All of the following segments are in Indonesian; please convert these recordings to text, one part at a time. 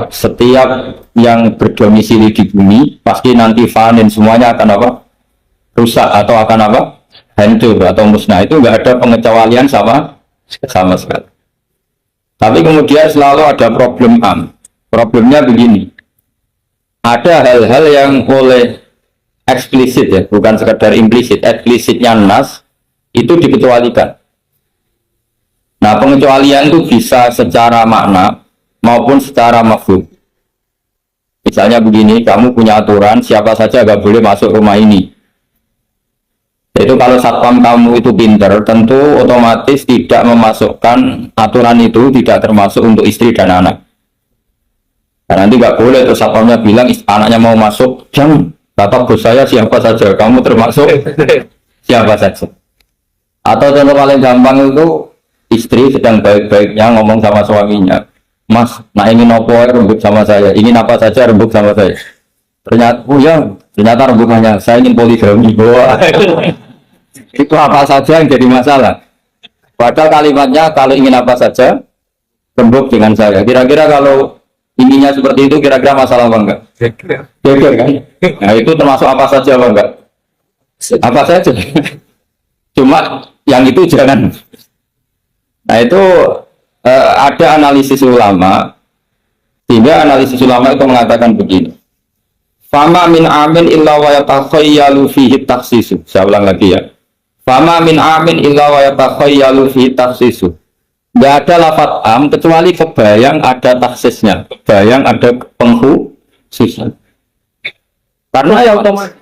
setiap yang berdomisili di bumi pasti nanti fanin semuanya akan apa? Rusak atau akan apa? Hancur atau musnah. Itu enggak ada pengecualian sama sekali. Tapi kemudian selalu ada problem am. Problemnya begini. Ada hal-hal yang oleh eksplisit ya, bukan sekedar implisit, eksplisitnya nas itu dikecualikan. Nah, pengecualian itu bisa secara makna maupun secara mafhum. Misalnya begini, kamu punya aturan siapa saja nggak boleh masuk rumah ini. Itu kalau satpam kamu itu pinter, tentu otomatis tidak memasukkan aturan itu tidak termasuk untuk istri dan anak. Nah, nanti nggak boleh terus satpamnya bilang anaknya mau masuk, jangan. Kata bos saya siapa saja, kamu termasuk siapa saja. Atau contoh paling gampang itu istri sedang baik-baiknya ngomong sama suaminya, Mas, nah ingin apa rembuk sama saya, ingin apa saja rembuk sama saya. Ternyata, oh ya, ternyata rembukannya saya ingin poligami. Itu apa saja yang jadi masalah. Padahal kalimatnya kalau ingin apa saja rembuk dengan saya. Kira-kira kalau inginnya seperti itu kira-kira masalah apa enggak? Geger kan? Nah itu termasuk apa saja apa enggak? Apa saja. Cuma yang itu jangan. Nah itu ada analisis ulama, sehingga analisis ulama itu mengatakan begini. Fama min amin illa wa yatakhayyalu fihi takhsisu. Saya ulang lagi ya. Fama min amin illa wa yatakhayyalu fihi takhsisu. Nggak ada lafaz am kecuali kebayang ada taksisnya, kebayang ada pengkhususan. Karena ya otomatis.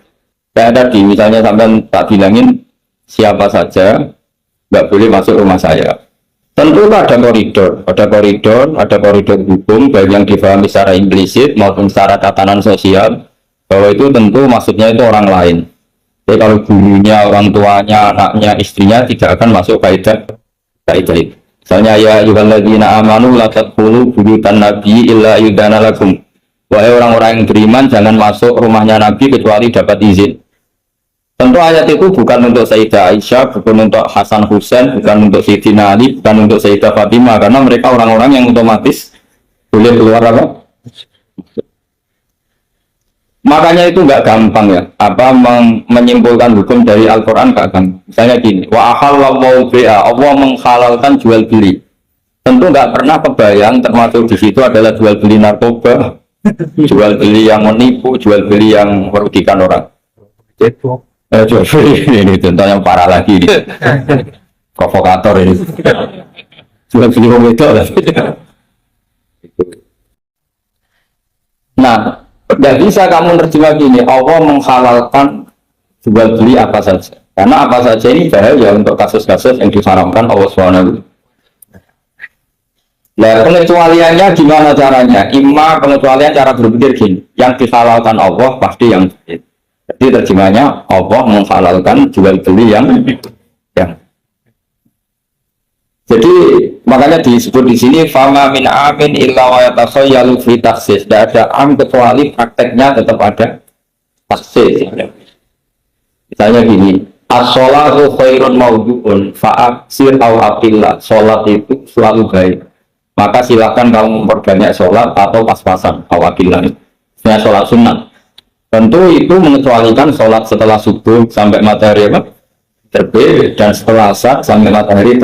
Kayak tadi misalnya sampai tak bilangin siapa saja nggak boleh masuk rumah saya. Tentu ada koridor hukum baik yang dipahami secara implisit maupun secara tatanan sosial bahwa itu tentu maksudnya itu orang lain. Jadi kalau gurunya, orang tuanya, anaknya, istrinya tidak akan masuk kaidah itu. Misalnya ya ayyuhalladzina amanu la tadkhulu buyutan nabi illa yudana lakum. Wahai orang-orang yang beriman jangan masuk rumahnya Nabi kecuali dapat izin. Tentu ayat itu bukan untuk Sayyidah Aisyah, bukan untuk Hasan Husain, bukan untuk Sayyidina Ali, bukan untuk Sayyidah Fatimah, karena mereka orang-orang yang otomatis boleh keluar apa? Makanya itu nggak gampang ya, menyimpulkan hukum dari Al-Quran nggak gampang. Misalnya gini, wa ahallallahu bi'a, Allah menghalalkan jual beli. Tentu nggak pernah kebayang termasuk di situ adalah jual beli narkoba, jual beli yang menipu, jual beli yang merugikan orang. Jual beli ini contoh yang parah lagi ini, provokator ini. Jual beli orang itu lah. Nah. Tidak bisa kamu terjemah gini, Allah menghalalkan jual beli apa saja. Karena apa saja ini bahaya untuk kasus-kasus yang diharamkan Allah SWT. Nah, pengecualiannya gimana caranya? Pengecualian cara berpikir gini, yang dihalalkan Allah pasti yang baik. Jadi terjemahnya Allah menghalalkan jual beli yang. Jadi makanya disebut di sini fama min amin illa wa yatakhayyalu fi takhsis. Tidak ada am kecuali prakteknya tetap ada takhsis. Misalnya gini, as-sholatu khairun mawdu'un fa'aksir aw aqillah. Sholat itu selalu baik. Maka silakan kamu memperbanyak sholat atau pas-pasan aw aqillah. Misalnya sholat sunnah. Tentu itu mengecualikan sholat setelah subuh sampai matahari terbit dan setelah asar sampai matahari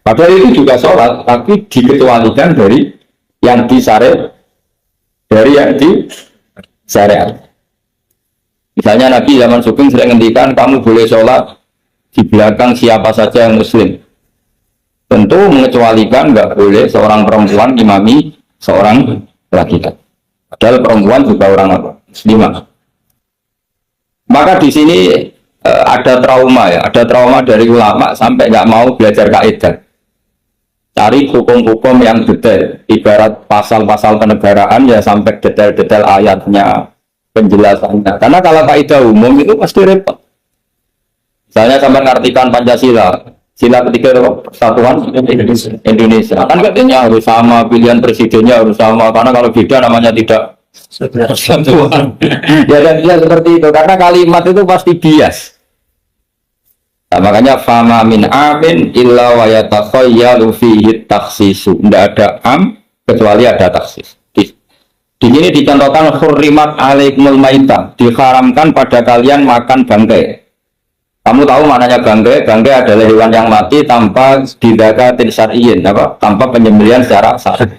Padahal itu juga sholat, tapi dikecualikan dari yang disyariat, Misalnya Nabi zaman Sugeng sering ngendikan kamu boleh sholat di belakang siapa saja yang Muslim. Tentu mengecualikan nggak boleh seorang perempuan imami seorang laki-laki. Padahal perempuan juga orang apa? Muslimah. Maka di sini ada trauma dari ulama sampai nggak mau belajar kaidah, cari hukum-hukum yang detail, ibarat pasal-pasal kenegaraan ya sampai detail-detail ayatnya, penjelasannya. Karena kalau kaidah umum itu pasti repot. Misalnya sampai mengartikan Pancasila, sila ketiga persatuan Indonesia, kan katanya harus sama, pilihan presidennya harus sama, karena kalau beda namanya tidak persatuan. Ya dan dia seperti itu, karena kalimat itu pasti bias. Nah, makanya fama min amin illa wa yatakhayyalu fihi takhsisu. Tidak ada am kecuali ada taksis. Di sini dicontohkan hurrimat alaikumul maitah, diharamkan pada kalian makan bangkai. Kamu tahu maknanya bangkai? Bangkai adalah hewan yang mati tanpa didakatin syar'iyin, apa? Tanpa penyembelihan secara syar'i.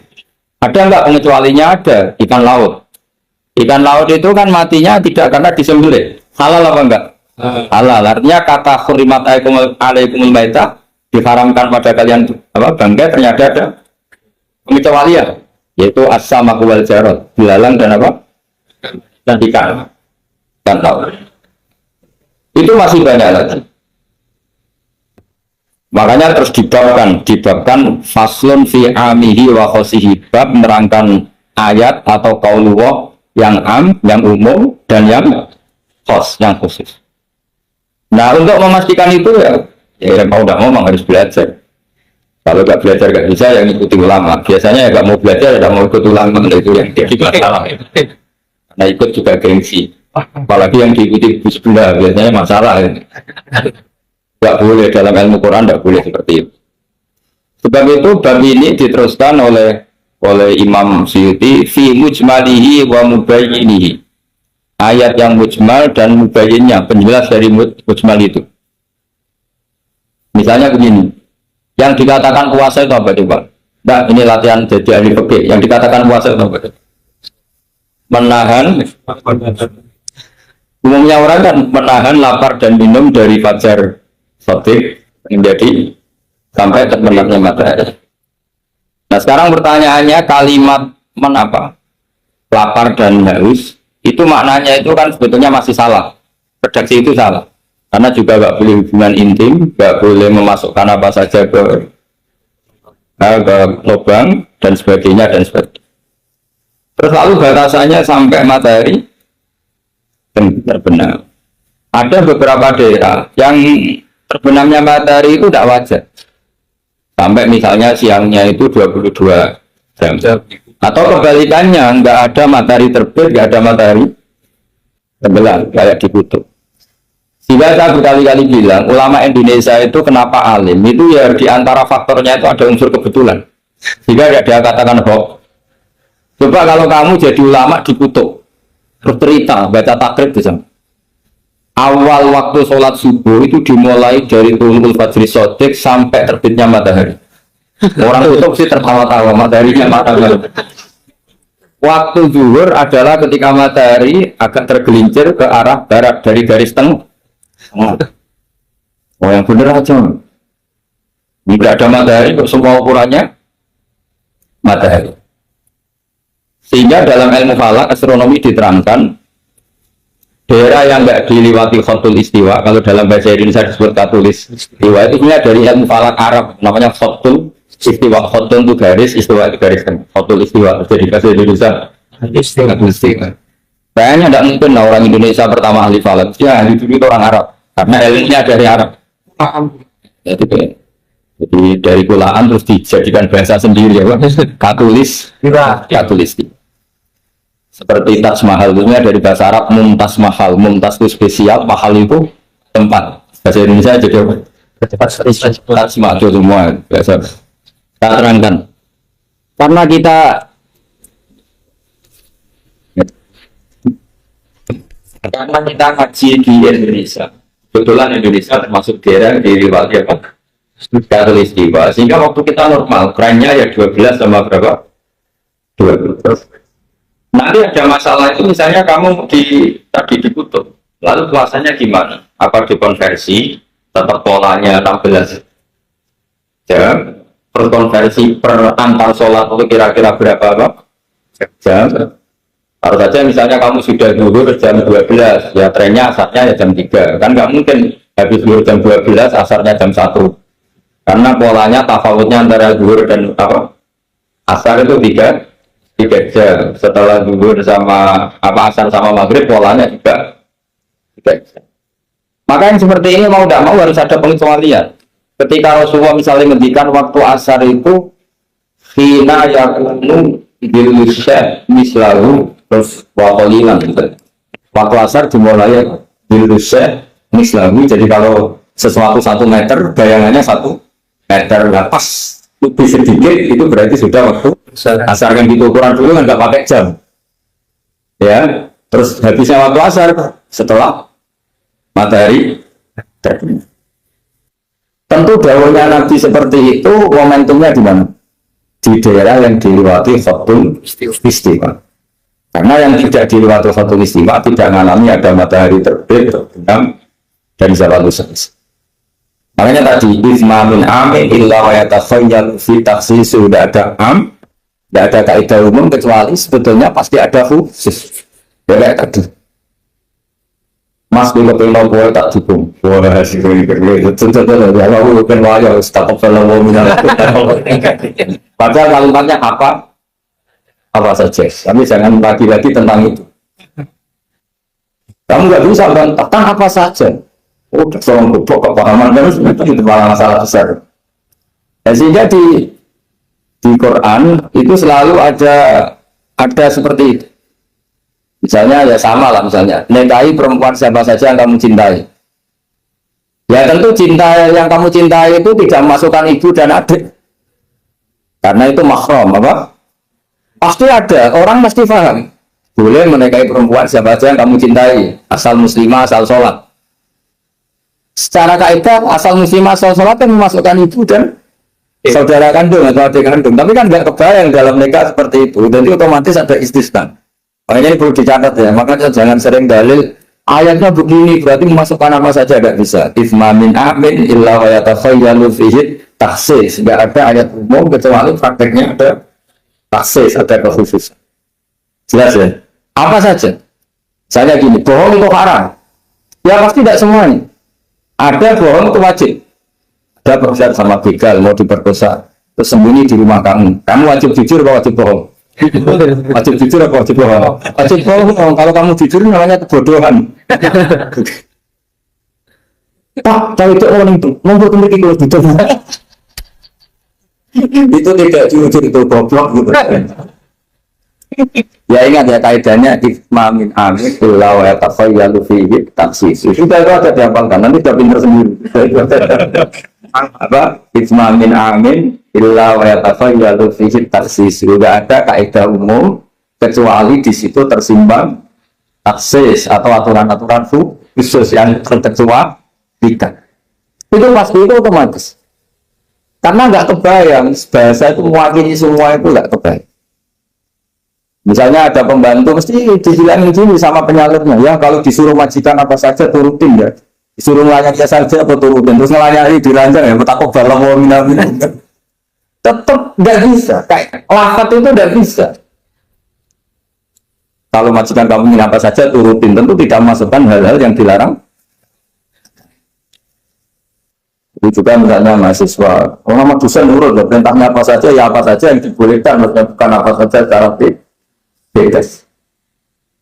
Ada enggak pengecualinya? Ada. Ikan laut. Ikan laut itu kan matinya tidak karena disembelih. Halal apa enggak? Halal. Artinya kata hurrimat alaikumul maitah, diharamkan pada kalian apa? Bangkai, ternyata ada pengecualian, yaitu as-samaku wal jarad, belalang dan apa? Dan ikan. Dan laut. Itu masih banyak lagi. Makanya terus dibabkan faslun fi amihi wa khosihi, bab menerangkan ayat atau qaulullah yang am, yang umum, dan yang khos, yang khusus. Nah, untuk memastikan itu ya mau tidak mau harus belajar. Kalau nggak belajar nggak bisa, yang ikuti ulama. Biasanya ya nggak mau belajar, tidak mau ikut ulama, itu yang jadi masalah. Nah, ikut juga gengsi. Apalagi yang diikuti bismillah, biasanya masalah. Nggak boleh dalam ilmu Quran, nggak boleh seperti itu. Sebab itu bab ini diteruskan oleh Imam Suyuti fi mujmalihi wa mubayyinihi. Ayat yang mujmal dan mubayyinnya, penjelas dari mujmal itu. Misalnya begini, yang dikatakan puasa itu apa coba? Nah, ini latihan jadi ahli fikih. Yang dikatakan puasa itu apa? Menahan. Umumnya orang kan menahan lapar dan minum dari fajar sotik menjadi sampai terbenamnya matahari. Nah, sekarang pertanyaannya, kalimat menapa? Lapar dan haus itu maknanya itu kan sebetulnya masih salah. Redaksi itu salah. Karena juga nggak boleh hubungan intim, nggak boleh memasukkan apa saja ke lubang dan sebagainya dan sebagainya. Terus lalu batasannya sampai matahari terbenam. Ada beberapa daerah yang terbenamnya matahari itu tidak wajar. Sampai misalnya siangnya itu 22 jam. Atau kebalikannya, nggak ada matahari terbit, nggak ada matahari tenggelam, kayak di kutub. Sehingga saya berkali-kali bilang, ulama Indonesia itu kenapa alim? Itu ya diantara faktornya itu ada unsur kebetulan. Sehingga dia katakan hoax. Coba kalau kamu jadi ulama di kutub, terus cerita, baca takrib di sana. Awal waktu sholat subuh itu dimulai dari tulul fajri sodik sampai terbitnya matahari. Orang kutub sih tertawa-tawa, mataharinya mana? Waktu zuhur adalah ketika matahari agak tergelincir ke arah barat dari garis tengah. Oh, yang benar aja. Tidak ada matahari, semua ukurannya matahari. Sehingga dalam ilmu falak astronomi diterangkan daerah yang nggak diliwati khotul istiwa, kalau dalam bahasa Indonesia disebut khotul istiwa, itu sebenarnya dari ilmu falak Arab, namanya khotul istiwa. Khotul itu garis, istiwa itu garis kan. Khotul istiwa jadi bahasa Indonesia istiwa. Kayaknya tidak mungkin lah orang Indonesia pertama ahli falak, ya ahli dulu itu orang Arab, karena ilmunya dari Arab. Jadi dari kulaan terus dijadikan bahasa sendiri ya, katulis. Seperti Taj Mahal itu dari bahasa Arab Mumtaz Mahal. Mumtaz itu spesial, mahal itu tempat. Bahasa Indonesia jadi apa? Taj Mahal itu semua biasa. Kita terangkan. Karena kita ngaji di Indonesia. Kebetulan Indonesia termasuk daerah di riwayat apa? Katulistiwa. Sehingga waktu kita normal, kerennya ya 12 sama berapa? 12. Nanti ada masalah itu, misalnya kamu tadi di kutub, lalu puasanya gimana? Apa dikonversi, tetap polanya 16 jam, berkonversi per antar sholat itu kira-kira berapa jam? Harus saja misalnya kamu sudah zuhur jam 12, ya trennya asarnya ya jam 3. Kan nggak mungkin habis zuhur jam 12, asarnya jam 1. Karena polanya tafawutnya antara zuhur dan asar itu 3 jam. Setelah zuhur sama asar sama maghrib polanya juga 3 jam. Maka yang seperti ini mau tidak mau harus ada pengecualian. Ketika Rasulullah misalnya ngendikan waktu asar itu hina yakunu bil syah mislahu terus wa qalilan gitu. Waktu asar dimulai bil syah mislahu, jadi kalau sesuatu 1 meter bayangannya 1 meter, pas lebih sedikit itu berarti sudah waktu asar. Kan gitu ukuran dulu kan nggak pakai jam ya, terus habisnya waktu asar setelah matahari terbenam. Tentu dawuhnya Nabi seperti itu momentumnya di mana? Di daerah yang dilewati khatul istiwa. Karena yang tidak dilewati khatul istiwa tidak mengalami ada matahari terbit terbenam dari zawal syams. Makanya tadi isma min amin illa wa yatakhayyal fi takhsis, sudah ada tidak ada kaidah umum kecuali sebetulnya pasti ada khusus. Ya kayak tadi. Mas dulu pengen gue tak dukung. Wah sih gue itu ya aku kan wajah tak kalau mau minat. Padahal kalimatnya apa saja. Tapi jangan lagi-lagi tentang itu. Kamu nggak bisa tentang apa saja. Oh, seorang goblok kepahaman itu malah masalah besar. Sehingga di Quran itu selalu ada seperti itu. Misalnya ya sama lah, misalnya nikahi perempuan siapa saja yang kamu cintai. Ya tentu cinta yang kamu cintai itu tidak memasukkan ibu dan adik, karena itu mahram apa? Pasti ada orang pasti paham. Boleh menikahi perempuan siapa saja yang kamu cintai, asal muslimah, asal sholat. Secara kaidah asal muslimah, asal sholat kan memasukkan ibu dan saudara kandung atau adik kandung. Tapi kan nggak kebayang dalam nikah seperti itu. Jadi otomatis ada istisna. Makanya ini perlu dicatat ya, makanya jangan sering dalil ayatnya begini berarti memasukkan apa saja, tidak bisa. Isma min amin illa wa yatakhayyalu fihi takhsis. Tidak ada ayat umum kecuali prakteknya ada takhsis, ada kekhususan. Jelas ya? Apa saja? Saya gini, bohong itu haram. Ya pasti tidak semuanya. Ada bohong itu wajib. Ada perempuan sama begal mau diperkosa, terus sembunyi di rumah kamu. Kamu wajib jujur atau wajib bohong? Wajib jujur apa wajib bohong? Wajib bohong. Kalau kamu jujur namanya kebodohan. Pak, tahu itu orang itu nomor memiliki kalau jujur. Itu tidak jujur, itu goblok gitu. Ya ingat ya kaidahnya isma min amin illa wa yatakhayyalu fihi takhsis. Sudah itu ada dihafalkan, nanti sudah pintar sendiri. Apa? Isma min amin illa wa yatakhayyalu fihi takhsis. Sudah ada kaidah umum kecuali di situ tersimpan taksis atau aturan-aturan khusus yang terkecualikan. Itu pasti itu otomatis. Karena nggak kebayang bahasa itu mewakili semua, itu nggak kebayang. Misalnya ada pembantu mesti dibilangin gini sama penyalurnya, ya kalau disuruh majikan apa saja turutin ya. Disuruh melayani saja atau turutin, terus melayani diranjang ya, takut balam mau minum. Tetap nggak bisa, kayak lafaz itu nggak bisa. Kalau majikan kamu ingin apa saja turutin, tentu tidak memasukkan hal-hal yang dilarang. Itu juga misalnya mahasiswa, orang dosen nurut, perintahnya apa saja ya apa saja yang dibolehkan, bukan apa saja secara bebas.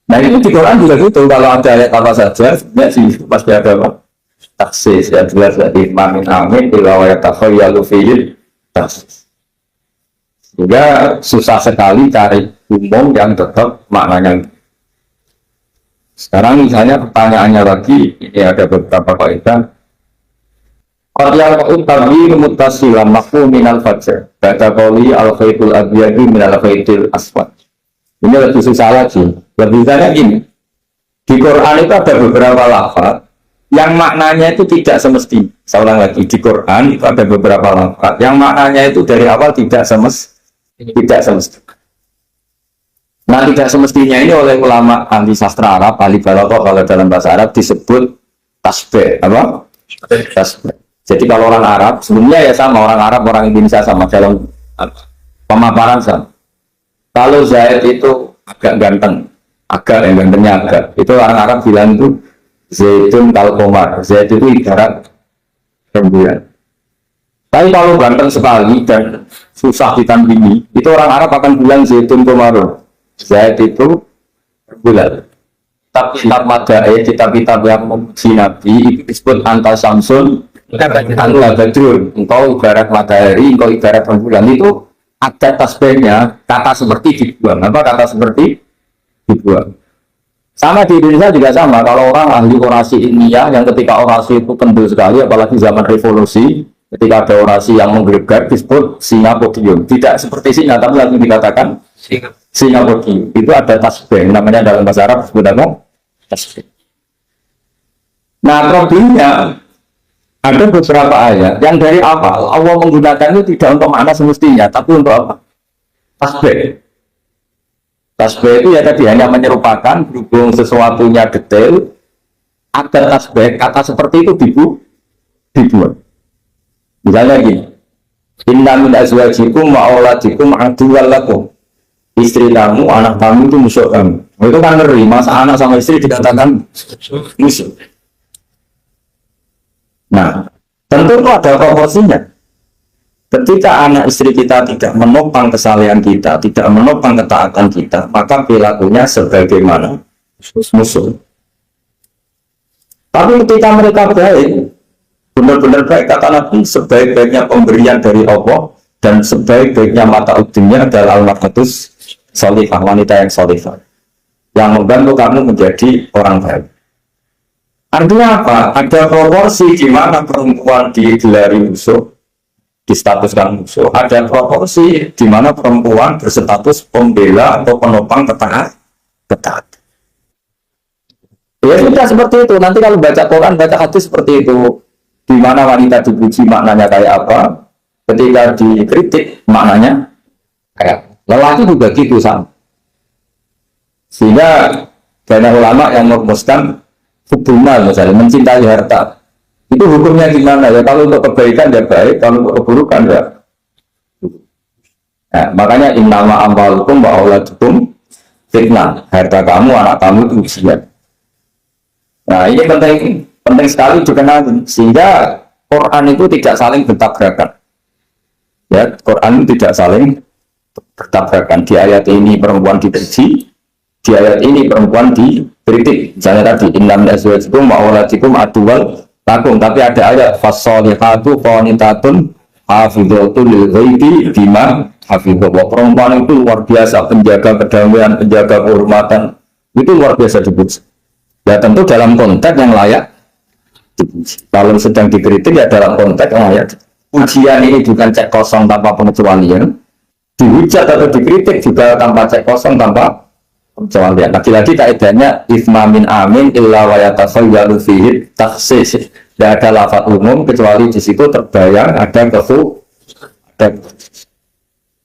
Nah itu di Quran juga gitu, kalau ada ayat apa saja ya sih pasti ada apa taksis, ya jelas dari mamin amin illa wa yatakhayyalu fihi taksis. Juga susah sekali cari umum yang tetap maknanya. Sekarang misalnya pertanyaannya lagi, ini ada beberapa kaidah. Qad yaqa'u tabyin muttasilan mafhum minal fajr ba'da qawli al-khaytul abyad minal khaytil aswad. Ini lebih susah lagi. Lebih banyak gini. Di Quran itu ada beberapa lafaz yang maknanya itu tidak semestinya. Saya ulang lagi, di Quran itu ada beberapa lafaz yang maknanya itu dari awal tidak semestinya. Nah, tidak semestinya ini oleh ulama anti sastra Arab, ahli balaghah kalau dalam bahasa Arab disebut tasbih. Apa? Tasbih. Jadi kalau orang Arab, sebenarnya ya sama, orang Arab, orang Indonesia sama dalam pemaparan sama. Kalau Zaid itu agak ganteng, yang gantengnya agak, itu orang Arab bilang itu Zaidun kal-qamar. Zaid itu ibarat rembulan. Tapi kalau ganteng sekali dan susah ditandingi, itu orang Arab akan bilang Zaidun qamar. Zaid itu rembulan. Tapi kitab Madaih, kitab-kitab yang memuji Nabi itu disebut anta samsun, anta badrun. Engkau ibarat matahari, engkau ibarat rembulan. Itu ada tasbihnya, kata seperti dibuang. Apa kata seperti dibuang? Sama di Indonesia juga sama. Kalau orang ahli orasi ilmiah yang ketika orasi itu kendul sekali, apalagi zaman revolusi, Ketika ada orasi yang menggelegar disebut singa podium. Tidak seperti singa, tapi langsung dikatakan singa podium. Itu ada tasbih, namanya dalam bahasa Arab disebut apa? Tasbih. Nah problemnya ada beberapa ayat yang dari awal Allah menggunakan itu tidak untuk makna semestinya, tapi untuk apa? Tasbih. Tasbih itu ya tadi hanya menyerupakan berhubung sesuatunya detail. Ada tasbih, kata seperti itu dibuat. Misalnya gini, inna min azwajikum wa auladikum aduwwal lakum. Istri kamu, anak kamu itu musuh kamu. Itu kan ngeri, masa anak sama istri dikatakan musuh. Nah, tentu itu ada proporsinya. Ketika anak istri kita tidak menopang kesalehan kita, tidak menopang ketaatan kita, maka perilakunya sebagaimana musuh. Tapi ketika mereka baik, benar-benar baik, kata Nabi, sebaik-baiknya pemberian dari Allah dan sebaik-baiknya mata udinnya adalah al-marhatus salihah, wanita yang salihah yang membantu kamu menjadi orang baik. Artinya apa? Ada proporsi di mana perempuan digelari musuh, distatuskan musuh. Ada proporsi di mana perempuan berstatus pembela atau penopang ketaat. Ya sudah seperti itu. Nanti kalau baca Quran, baca hadis seperti itu. Di mana wanita dipuji maknanya kayak apa, ketika dikritik maknanya kayak lelaki juga gitu sama. Sehingga banyak ulama yang merumuskan hubungan, misalnya mencintai harta, itu hukumnya gimana ya? Kalau untuk kebaikan ya baik, kalau untuk keburukan ya. Nah, makanya innama amwalukum wa auladukum fitnah. Harta kamu, anak kamu itu ujian. Nah ini penting sekali dikenali, sehingga Quran itu tidak saling bertabrakan. Ya, Quran itu tidak saling bertabrakan. Di ayat ini perempuan dipuji, di ayat ini perempuan dikritik. Misalnya tadi innam azwajikum wa auladikum aduwwal lakum, tapi ada ayat fasholihatu qanitatun hafidhatul lil ghaibi bima hafidhallah. Perempuan itu luar biasa, penjaga kedamaian, penjaga kehormatan, itu luar biasa dipuji. Ya tentu dalam konteks yang layak dipuji. Kalau sedang dikritik ya dalam konteks yang layak. Ujian ini bukan cek kosong tanpa pengecualian. Dihujat atau dikritik juga tanpa cek kosong tanpa pengecualian. Lagi-lagi kaidahnya isma min amin illa wa yatasayyalu fihi takhsis. Tidak ada lafaz umum kecuali di situ terbayang ada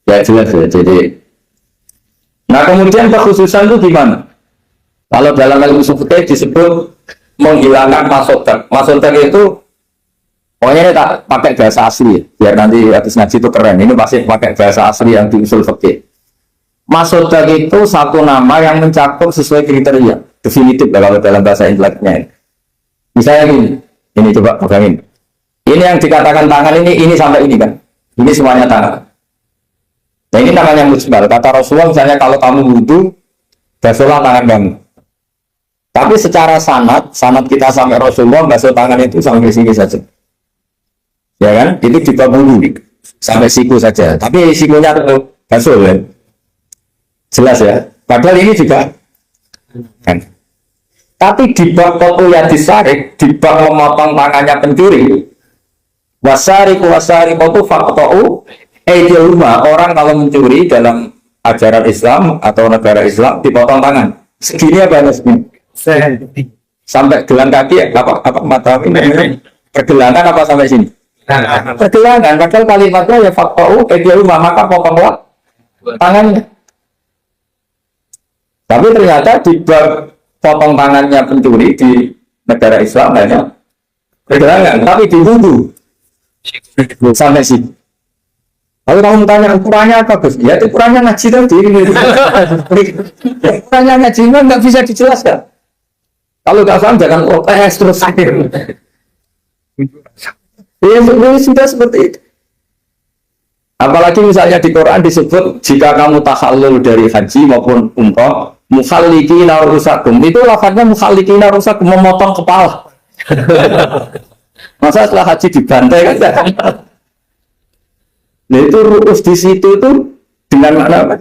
ya jelas ya. Jadi nah kemudian kekhususan itu gimana? Kalau dalam ilmu fikih disebut menghilangkan masodak. Masodak itu pokoknya ini tak pakai bahasa asli, biar nanti habis ngaji itu keren. Ini pasti pakai bahasa asli yang di usul fikih. Masodak itu satu nama yang mencakup sesuai kriteria definitif kalau dalam bahasa inteleknya. Misalnya ini coba pegangin. Ini yang dikatakan tangan ini sampai ini kan. Ini semuanya tangan. Nah ini namanya mujmal. Kata Rasulullah misalnya kalau kamu wudhu, basuhlah tangan kamu. Tapi secara sanad kita sampai Rasulullah basuh tangan itu sampai sini saja. Ya kan? Itu di bab wudu sampai siku saja. Tapi sikunya basuh kan? Jelas ya. Padahal ini juga kan. Tapi di bab qat'u yadis sarik, di bab memotong tangannya pencuri, wasariqu faqta'u aydiyahuma, orang kalau mencuri dalam ajaran Islam atau negara Islam dipotong tangan. Segini apa segini? Sampai gelang kaki apa mata ini pergelangan apa sampai sini? Pergelangan. Padahal kalimatnya ya faqta'u aydiyahuma, maka potonglah tangannya. Tapi ternyata di bab potong tangannya pencuri di negara Islam hanya pergelangan, tapi di wudhu sampai sini. Kalau kamu tanya ukurannya apa, Gus? Ya ukurannya ngaji tadi. Ukurannya ngaji nggak bisa dijelaskan. Kalau nggak paham jangan protes terus akhir. Ya sudah seperti itu. Apalagi misalnya di Quran disebut jika kamu tahallul dari haji maupun umrah, mukhallikina rusakum, itu lafadznya mukhallikina rusakum, memotong kepala. Masa setelah haji dibantai kan? Nah itu ruus di situ itu dengan makna apa?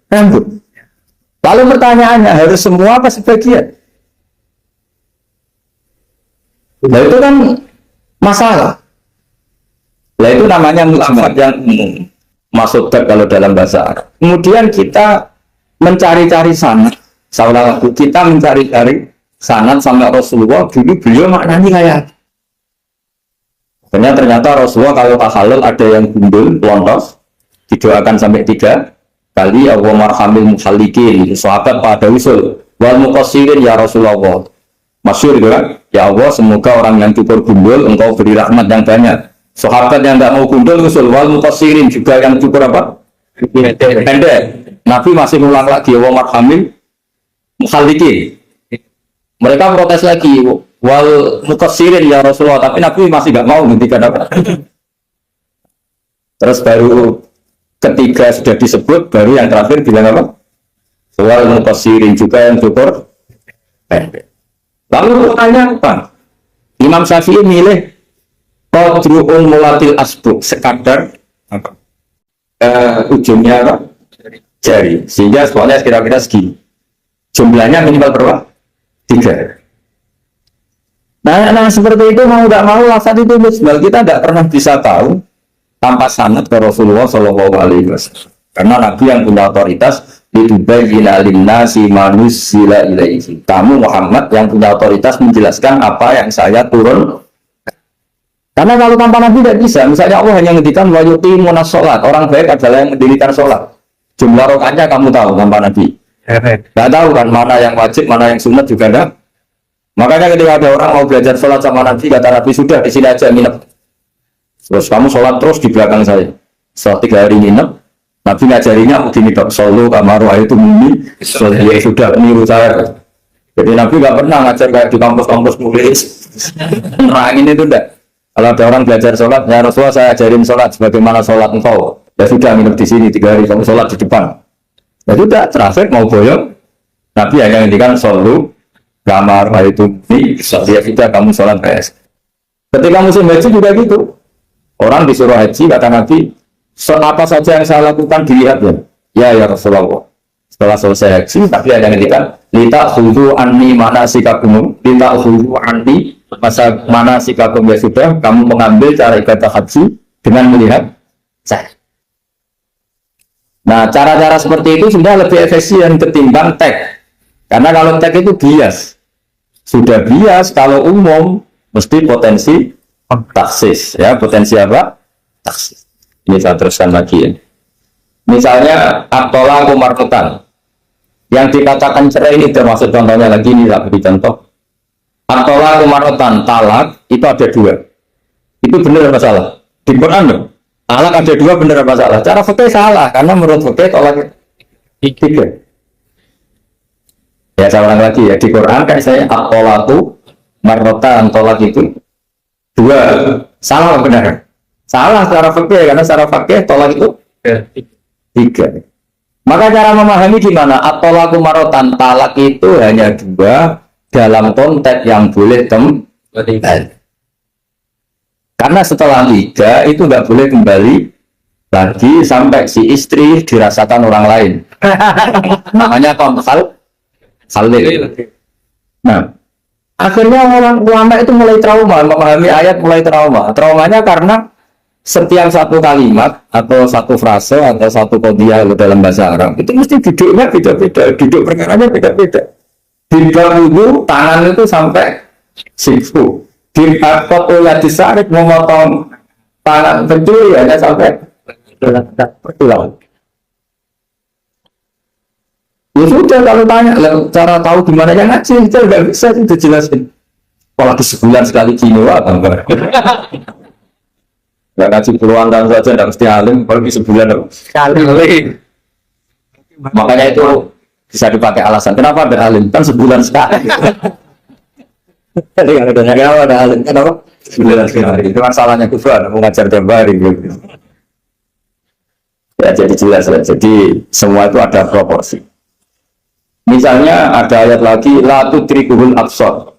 Rambut. Lalu pertanyaannya harus semua apa sebagian? Nah itu kan masalah. Nah itu namanya lafaz yang umum. Maksudnya kalau dalam bahasa Arab. Kemudian kita mencari-cari sanad. Seolah kita mencari-cari sanad sampai Rasulullah. Dulu beliau maknanya kayak. Ternyata Rasulullah kalau tahallul ada yang gundul, lontos, didoakan sampai 3 kali. Allah marhamil muhallikin. Sahabat pada usul. Wal muqassirin ya Rasulullah. Masyhur gitu kan? Ya Allah semoga orang yang cukur gundul engkau beri rahmat yang banyak. Sahabat yang tidak mau gundul usul wal muqassirin juga yang cukur apa? Pendek. Nabi masih ngulang lagi wa marhamil muhallikin. Mereka protes lagi wal muqassirin ya Rasulullah, tapi Nabi masih nggak mau ngendikan apa. Terus baru ketiga sudah disebut, baru yang terakhir bilang apa? Wal muqassirin juga yang cukur pendek. Lalu pertanyaan apa? Imam Syafi'i milih qadru'un mulatil asbuk, sekadar apa? Ujungnya apa? Jari. Sehingga soalnya kira-kira segini. Jumlahnya minimal berapa? 3. Nah, seperti itu mau nggak mau lafaz itu mujmal. Kita nggak pernah bisa tahu tanpa sanad ke Rasulullah Shallallahu Alaihi Wasallam. Karena Nabi yang punya otoritas litubayyina linnasi ma nuzzila ilaihi. Kamu Muhammad yang punya otoritas menjelaskan apa yang saya turun. Karena kalau tanpa Nabi tidak bisa. Misalnya Allah hanya menghentikan wa yuqimuna sholat. Orang baik adalah yang mendirikan sholat. Jumlah rakaatnya kamu tahu tanpa Nabi. Tidak tahu kan mana yang wajib, mana yang sunat juga enggak. Makanya ketika ada orang mau belajar sholat sama Nabi, kata Nabi sudah di sini aja nginep. Terus kamu sholat terus di belakang saya. Setelah 3 hari nginep, Nabi ngajarinya begini dok, solo kamaru itu mumi, ya sudah niru saya. Jadi Nabi nggak pernah ngajar kayak di kampus-kampus nulis. Nerangin itu enggak. Kalau ada orang belajar sholat, ya Rasulullah saya ajarin sholat sebagaimana sholat engkau. Ya sudah nginep di sini 3 hari, kamu sholat di depan. Ya sudah, terakhir mau boyong, Nabi hanya ngendikan solo kamar itu di ya sudah kamu sholat PS. Ketika musim haji juga gitu. Orang disuruh haji, kata Nabi, apa saja yang saya lakukan dilihat ya. Ya Rasulullah. Setelah selesai haji, tapi ada ngendikan lita khudhu anni manasikakum, lita khudhu anni manasikakum, ya sudah kamu mengambil cara ibadah haji dengan melihat saya. Nah, cara-cara seperti itu sudah lebih efisien ketimbang tag. Karena kalau tag itu bias. Sudah bias, kalau umum mesti potensi taksis. Ya, potensi apa? Taksis. Ini saya teruskan lagi ya. Misalnya Atola Kumarnutan. Yang dikatakan cerai ini termasuk contohnya lagi, ini tak beri contoh. Atola Kumarnutan, talak itu ada 2. Itu benar masalah. Di Quran loh. Talak ada 2 benar masalah. Cara fikih salah, karena menurut fikih talak 3. Ya saya ulang lagi ya, di Quran kan saya at-tolatu marrotan, tolak itu 2. Salah benar? Salah secara fikih, karena secara fikih tolak itu 3. Maka cara memahami gimana? At-tolatu marrotan, talak itu hanya 2 dalam konteks yang boleh kembali. Karena setelah 3 itu nggak boleh kembali lagi sampai si istri dirasakan orang lain. Namanya kontal. Salil. Nah, akhirnya orang ulama itu mulai trauma, memahami ayat mulai trauma. Traumanya karena setiap satu kalimat atau satu frase atau satu qadiyah dalam bahasa Arab itu mesti duduknya beda-beda, duduk perkaranya beda-beda. Di bahu tangan itu sampai siku. Di akot ulah disarik memotong tangan betul ya sampai tulang. Ya sudah, kalau tanya cara tahu gimana yang ngaji itu nggak bisa itu jelasin. Apalagi sebulan sekali gini wah bangga. Nggak ngaji puluhan tahun saja nggak mesti alim, apalagi sebulan sekali. Makanya itu bisa dipakai alasan. Kenapa ada alim? Kan sebulan sekali. Jadi kalau ada alim, kenapa? Sebulan sekali. Itu masalahnya kufran, mau ngajar tiap hari. Ya jadi jelas ya. Jadi semua itu ada proporsi. Misalnya ada ayat lagi la tudrikuhul absar.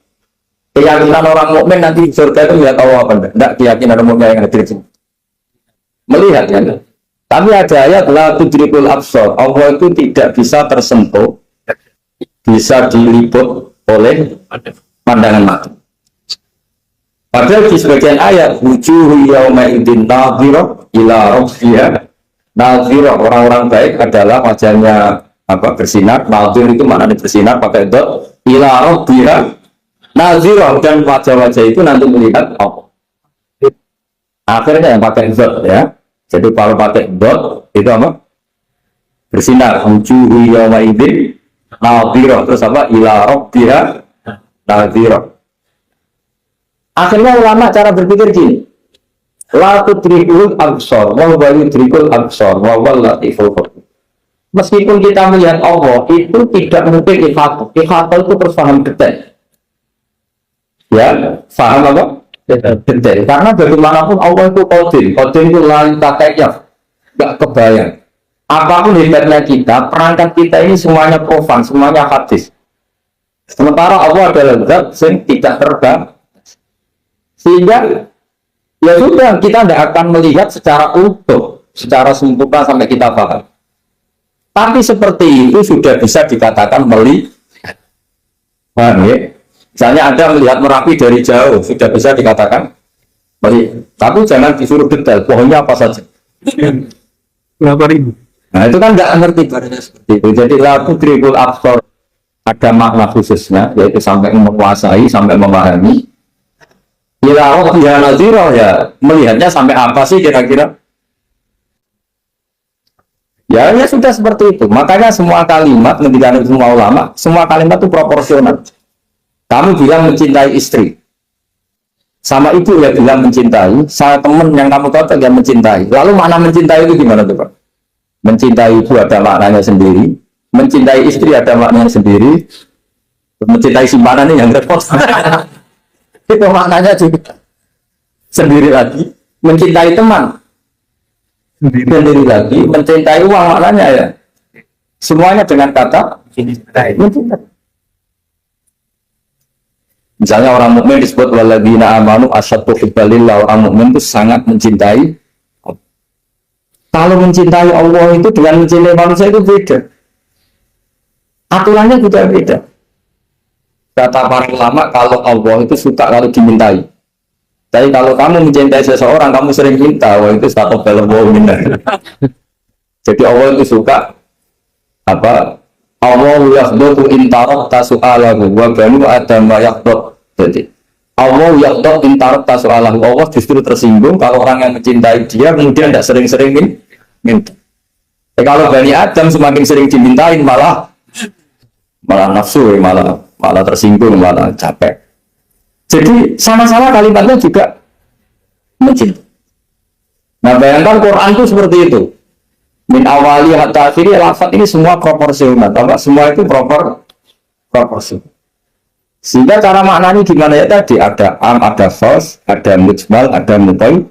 Keyakinan orang mukmin nanti surga itu lihat Allah apa enggak? Keyakinan orang mukmin yang hadir di sini. Melihat ya. Tapi ada ayat la tudrikul absar. Allah itu tidak bisa tersentuh, bisa diliput oleh pandangan mata. Padahal di sebagian ayat wujuhu yauma idzin nadhirah ila rabbiha nadhirah, orang-orang baik adalah wajahnya apa bersinar, nadhir itu maknanya bersinar pakai dot, ila rabbiha nadhirah, dan wajah-wajah itu nanti melihat Allah. Akhirnya yang pakai dot ya. Jadi kalau pakai dot itu apa? Bersinar wujuhu yauma idzin nadhirah, terus apa? Ila rabbiha nadhirah. Akhirnya ulama cara berpikir gini, la tudrikul absar wa huwa yudrikul absar wa huwal latiful khabir. Meskipun kita melihat Allah itu tidak mungkin ikhafah. Ikhafah itu terus paham detail. Ya, paham apa? Detail. Karena bagaimanapun Allah itu qadir. Qadir itu lain takayaf. Enggak kebayang. Apapun hebatnya kita, perangkat kita ini semuanya profan, semuanya hadis. Sementara Allah adalah zat yang tidak terbang. Sehingga ya sudah, kita tidak akan melihat secara utuh, secara sempurna sampai kita paham. Tapi seperti itu sudah bisa dikatakan melihat. Paham ya? Misalnya Anda melihat Merapi dari jauh, sudah bisa dikatakan melihat. Tapi jangan disuruh detail, pohonnya apa saja. Berapa ribu? Nah itu kan nggak ngerti barunya seperti itu. Jadi la tudrikul absar ada makna khususnya, yaitu sampai menguasai, sampai memahami. Ila rabbiha nadhirah, ya melihatnya sampai apa sih kira-kira? Ya sudah seperti itu. Makanya semua kalimat ketika semua ulama, semua kalimat itu proporsional. Kamu bilang mencintai istri, sama ibu ya bilang mencintai, sama teman yang kamu tahu yang mencintai. Lalu makna mencintai itu gimana tuh Pak? Mencintai ibu ada maknanya sendiri, mencintai istri ada maknanya sendiri, mencintai simpanannya yang repot. Itu maknanya juga sendiri lagi. Mencintai teman sendiri lagi. Mencintai uang maknanya ya semuanya dengan kata mencintai. Misalnya orang mukmin disebut walladzina amanu asyaddu hubbalillah, orang mukmin itu sangat mencintai. Kalau mencintai Allah itu dengan mencintai manusia itu beda, aturannya juga beda. Kata para ulama, kalau Allah itu suka kalau dimintai. Tapi kalau kamu mencintai seseorang, kamu sering minta, wah itu status dalam minta. Jadi Allah itu suka apa? Allah yakhdutu intarot tasu'alahu wa banu adama yakhdut. Jadi Allah yakhdut intarot tasu'alahu. Allah justru tersinggung kalau orang yang mencintai dia kemudian tidak sering-sering minta. Kalau Bani Adam semakin sering dimintain malah nafsu, malah tersinggung, malah capek. Jadi sama-sama kalimatnya juga mencintai. Nah bayangkan Quran itu seperti itu. Min awali hatta akhiri, lafaz ini semua proporsional. Semua itu proporsional. Sehingga cara maknanya gimana ya tadi? Ada am, ada khos, ada mujmal, ada mutai.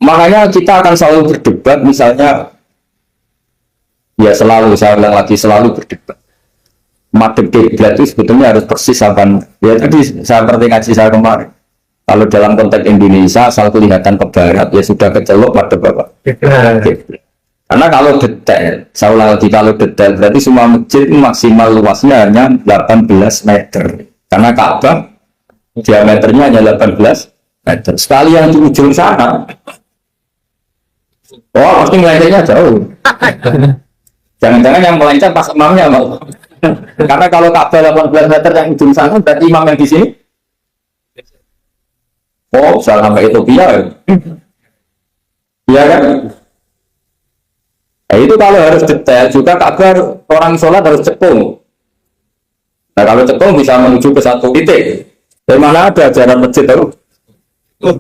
Makanya kita akan selalu berdebat, misalnya ya selalu, saya ulang lagi, selalu berdebat. Madhab kiblat itu sebetulnya harus persis akan ya tadi saya seperti ngaji saya kemarin. Kalau dalam konteks Indonesia asal kelihatan ke barat ya sudah kecelok madhab apa? Kiblat. Karena kalau detail, saya ulang lagi, kalau detail berarti semua masjid maksimal luasnya hanya 18 meter. Karena Ka'bah diameternya hanya 18 meter. Sekali yang di ujung sana, oh pasti melencengnya jauh. Jangan-jangan yang melenceng pas imamnya mau. Karena kalau Ka'bah 18 meter yang ujung sana, berarti imam yang di sini oh bisa sampai Ethiopia ya. Iya kan? Nah, itu kalau harus detail juga Ka'bah orang sholat harus cekung. Nah kalau cekung bisa menuju ke satu titik. Dari mana ada ajaran masjid tahu?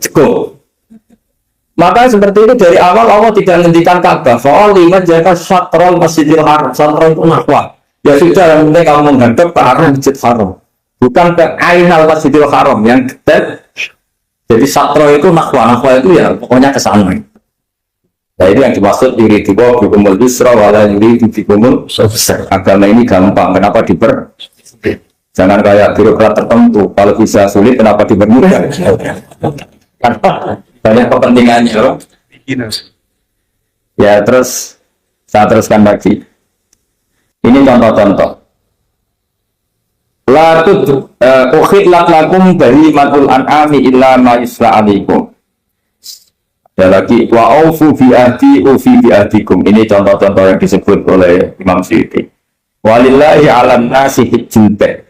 Cekung. Maka seperti itu dari awal Allah tidak menghentikan Ka'bah. Soal lima jaga syatrul Masjidil Haram. Syatrul itu nahwa. Ya sudah, yang penting kamu menghadap ke arah Masjid Haram, bukan ke Ainal Masjidil Haram yang dekat. Jadi syatrul itu nahwa itu ya pokoknya ke sana. Nah itu yang dimaksud yuridu bikumul yusra wala yuridu bikumul usra. Agama ini gampang, kenapa jangan kayak birokrat tertentu, kalau bisa sulit kenapa dipermudah? Karena banyak kepentingannya. Ya terus saya teruskan lagi. Ini contoh-contoh. La tud uhillat lakum bahimatul an'ami illa ma yusla alaikum. Ada lagi wa aufu bi ahdi ufi bi ahdikum. Ini contoh-contoh yang disebut oleh Imam Suyuti. Walillahi 'alan nasi hijjul bait.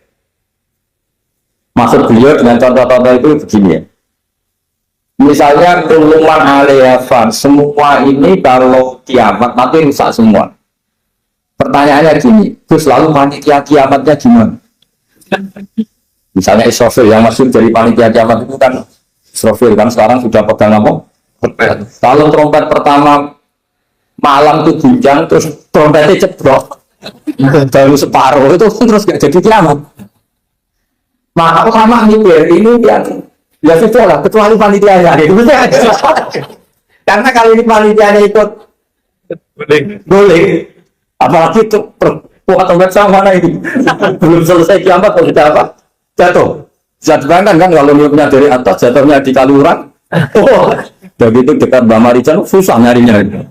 Maksud beliau dengan contoh-contoh itu begini ya. Misalnya kuluman aliyafan, semua ini kalau kiamat nanti rusak semua. Pertanyaannya gini, Gus, lalu panitia kiamatnya gimana? Misalnya Israfil yang masuk jadi panitia kiamat itu kan Israfil kan sekarang sudah pegang apa? Kalau trompet pertama malam itu guncang terus trompetnya cebrok baru separuh itu terus gak jadi kiamat. Maka ulama mikir ini yang ya sudah lah kecuali panitianya gitu. Karena kalau ini panitianya ikut boleh apalagi itu kuat trompet sama mana itu belum selesai kiamat kalau kita apa jatuh. Bayangkan kan kalau niupnya dari atas jatuhnya di Kaliurang. Oh, begitu dekat Mbak Marijan susah nyarinya.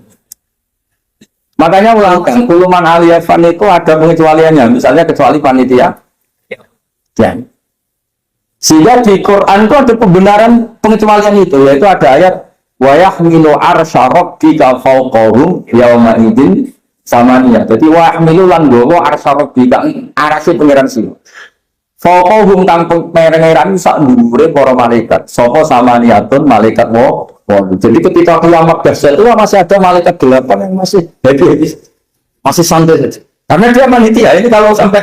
Makanya ulangkan kuluman aliyafan itu ada pengecualiannya. Misalnya kecuali panitia. Ya. Sehingga di Quran itu ada pembenaran pengecualian itu, yaitu ada ayat wa yahmilu arsya rabbika fawqahum yauma idzin samaniya. Jadi wa yahmilu lan gowo arsya rabbika arasy pangeran sira. Fawqahum kang pangeran sak dhuwure para malaikat. Sapa samaniyatun malaikat wa. Jadi ketika kiamat dahsyat itu masih ada malaikat 8 yang masih happy, masih santai saja. Karena dia panitia. Ini kalau sampai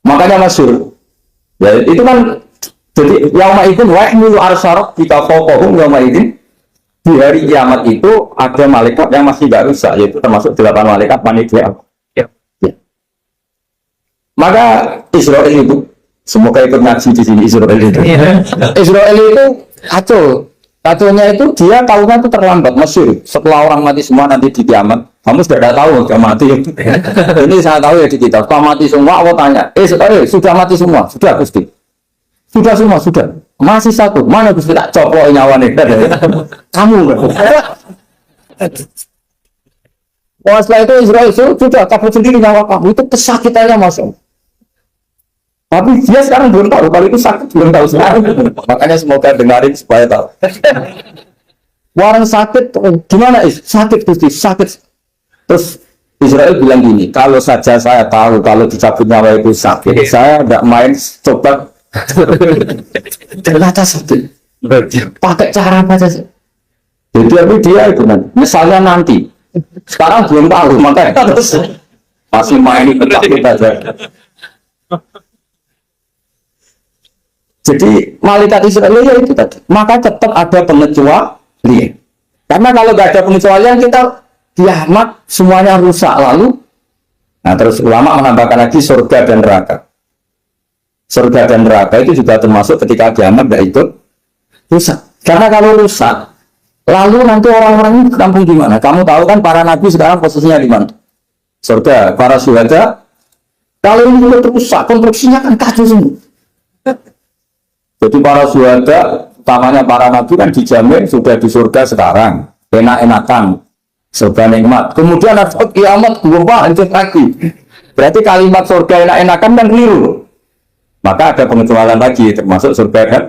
makanya masyhur. Ya itu kan jadi yauma idzin wa yahmilu arsya rabbika fawqahum yauma idzin. Di hari kiamat itu ada malaikat yang masih enggak rusak, yaitu termasuk 8 malaikat panitia. Ya. Ya. Maka Israel itu semoga ikut ngaji di sini Israel itu. Israel itu kacaunya itu dia tahunya itu terlambat masyhur. Setelah orang mati semua nanti di kiamat. Kamu sudah tahu sudah mati. Ini saya tahu ya di kita. Kalau mati semua, aku tanya, sudah mati semua, sudah Gusti. Sudah semua, sudah. Masih satu, mana Gusti tak copok nyawane. Kamu. Wah setelah itu Israel sudah takut sendiri nyawa kamu itu kesakitannya masuk. Tapi dia sekarang belum tahu kalau itu sakit belum tahu sekarang. Makanya semoga dengarin supaya tahu. Orang sakit, gimana sakit Gusti sakit. Terus Israel bilang gini, kalau saja saya tahu kalau dicabut nyawa itu sakit, saya tidak main coba ternyata sakit. Pakai cara apa saja. Jadi dia itu nanti, misalnya nanti, sekarang belum tahu, makanya terus masih main itu sakit aja. Jadi malaikat Israel ya itu tadi, maka tetap ada pengecualian. Karena kalau nggak ada pengecualian kita kiamat semuanya rusak lalu. Nah terus ulama menambahkan lagi surga dan neraka. Surga dan neraka itu juga termasuk ketika kiamat nggak ikut rusak. Karena kalau rusak, lalu nanti orang-orang ini kampung di mana? Kamu tahu kan para nabi sekarang posisinya di mana? Surga. Para syuhada, kalau ini ikut rusak, konstruksinya kan kacau semua. Jadi para syuhada, utamanya para nabi kan dijamin sudah di surga sekarang, enak-enakan. Surga nikmat. Kemudian ada kiamat gua hancur lagi. Berarti kalimat surga enak-enakan dan keliru. Maka ada pengecualian lagi termasuk surga kan.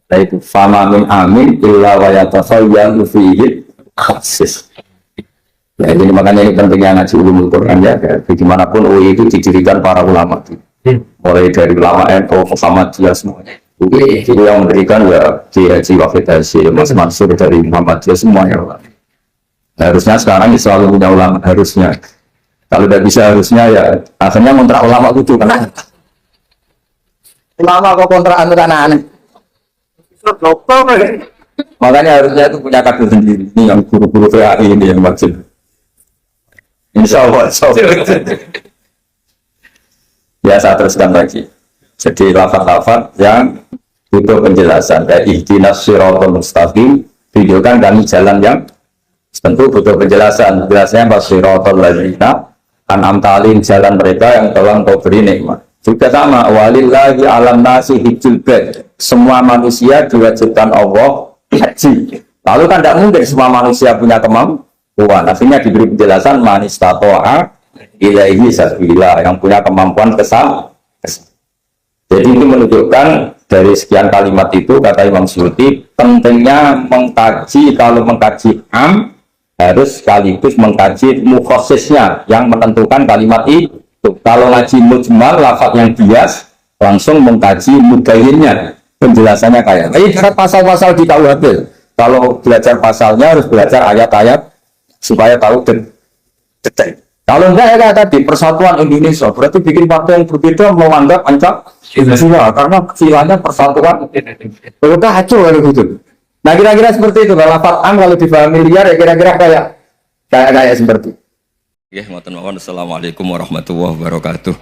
Nah itu fama min amin illa wa yatasawwanu fihi khasis. Ya ini makanya ini pentingnya ngaji ulumul Quran ya. Bagaimanapun UI itu didirikan para ulama. Mulai dari ulama NU, Muhammadiyah semuanya. Itu yang mendirikan ya Kiai Haji Wahid Hasyim, Mas Mansur dari Muhammadiyah semuanya. Harusnya sekarang selalu punya ulama harusnya. Kalau tidak bisa harusnya ya akhirnya kontrak ulama itu kan. Ulama kok kontrakan itu aneh-aneh. Makanya harusnya itu punya kader sendiri. Ini yang guru-guru PAI ini yang maksud. Insya Allah. Ya saya teruskan lagi. Jadi lafaz-lafaz yang butuh penjelasan. Dari ihdinas siratal mustaqim, videokan kami jalan yang tentu butuh penjelasan. Jelasnya basiratul ladzina an'amta alaihim, jalan mereka yang telah Engkau beri nikmat. Juga sama walillahi 'alan nasi hijjul bait. Semua manusia diwajibkan Allah haji. Lalu kan tidak mungkin semua manusia punya kemampuan. Tuhan. Akhirnya diberi penjelasan manistato'a ilaihi sabila, yang punya kemampuan kesal. Jadi itu menunjukkan dari sekian kalimat itu, kata Imam Suyuti, pentingnya mengkaji, kalau mengkaji harus sekaligus mengkaji mukhasisnya yang menentukan kalimat itu. Kalau ngaji mujmal, lafaz yang bias, langsung mengkaji mudayinnya, penjelasannya kayak. Ini pasal-pasal di KUHP. Kalau belajar pasalnya harus belajar ayat-ayat supaya tahu detail. Kalau enggak ya kayak tadi persatuan Indonesia berarti bikin partai yang berbeda menganggap Pancasila karena silanya persatuan. Udah hancur kalau gitu. Nah kira-kira seperti itu. Kalau kalau difahami liar ya kira-kira kayak seperti. Ya, Assalamualaikum warahmatullahi wabarakatuh.